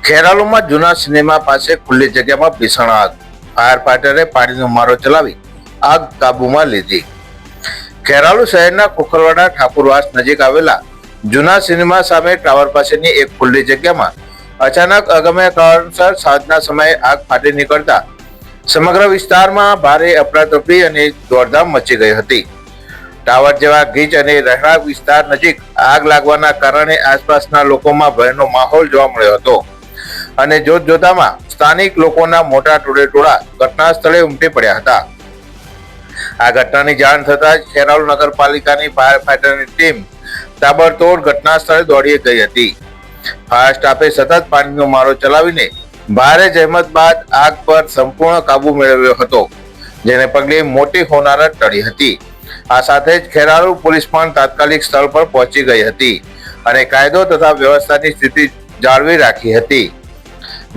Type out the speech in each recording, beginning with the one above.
ખેરાલુમાં જૂના સિનેમા પાસે ખુલ્લી જગ્યામાં ભીષણ આગ. ફાયર ફાઈટરે પાણીનો મારો ચલાવી આગ કાબૂમાં લીધી. ખેરાલુ શહેરના ખોખરવાડા ઠાકુરવાસ નજીક આવેલા જૂના સિનેમા સામે ટાવર પાસેની એક ખુલ્લી જગ્યામાં અચાનક અગમ્ય કારણસર સાંજના સમયે આગ ફાટી નીકળતા સમગ્ર વિસ્તારમાં ભારે અફરાતફરી અને દોડધામ મચી ગઈ હતી. ટાવર જેવા ગીચ અને રહેણાંક વિસ્તાર નજીક આગ લાગવાના કારણે આસપાસના લોકોમાં ભયનો માહોલ જોવા મળ્યો હતો અને જોતજોતામાં સ્થાનિક લોકોના મોટા ટોળેટોળા ઘટના સ્થળે ઉમટી પડ્યા હતા. આ ઘટનાની જાણ થતાં જ ખેરાલુ નગરપાલિકાની ફાયર ફાઈટરની ટીમ તાબડતોડ ઘટના સ્થળે દોડી ગઈ હતી. ફાયર સ્ટાફે સતત પાણીનો મારો ચલાવીને ભારે જહેમત બાદ આગ પર સંપૂર્ણ કાબુ મેળવ્યો હતો, જેને પગલે મોટી હોનારત ટળી હતી. આ સાથે જ ખેરાલુ પોલીસ પણ તાત્કાલિક સ્થળ પર પહોંચી ગઈ હતી અને કાયદો તથા વ્યવસ્થાની સ્થિતિ જાળવી રાખી હતી.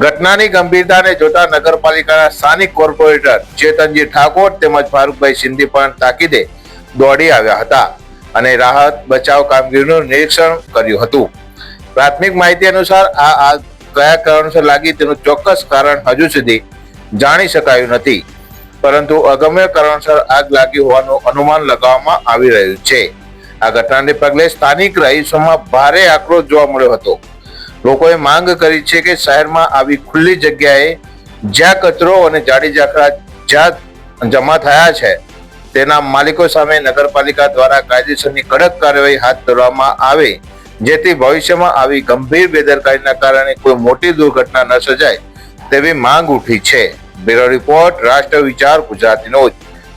ઘટનાની ગંભીરતાને જોતા નગરપાલિકાના સ્થાનિક કોર્પોરેટર ચેતનજી ઠાકોર તેમજ ફારૂકભાઈ સિંધી પણ તાકીદે દોડી આવ્યા હતા અને રાહત બચાવ કામગીરીનું નિરીક્ષણ કર્યું હતું. પ્રાથમિક માહિતી અનુસાર આ આગ કયા કારણસર લાગી તેનું ચોક્કસ કારણ હજુ સુધી જાણી શકાયું નથી, પરંતુ અગમ્ય કારણસર આગ લાગી હોવાનું અનુમાન લગાવવામાં આવી રહ્યું છે. આ ઘટનાને પગલે સ્થાનિક રહીશોમાં ભારે આક્રોશ જોવા મળ્યો હતો. લોકોએ માંગ કરી છે કે શહેરમાં આવી ખુલ્લી જગ્યાએ જ્યાં કચરો અને જાડી ઝાકરા જ્યાં જમા થયા છે તેના માલિકો સામે નગરપાલિકા દ્વારા કાયદેસરની કડક કાર્યવાહી હાથ ધરવામાં આવે, જેથી ભવિષ્યમાં આવી ગંભીર બેદરકારીના કારણે કોઈ મોટી દુર્ઘટના ન સર્જાય તેવી માંગ ઉઠી છે. બ્યુરો રિપોર્ટ, રાષ્ટ્ર વિચાર ગુજરાતીનો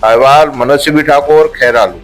અહેવાલ, મનોજસિંહ ઠાકોર, ખેરાલુ.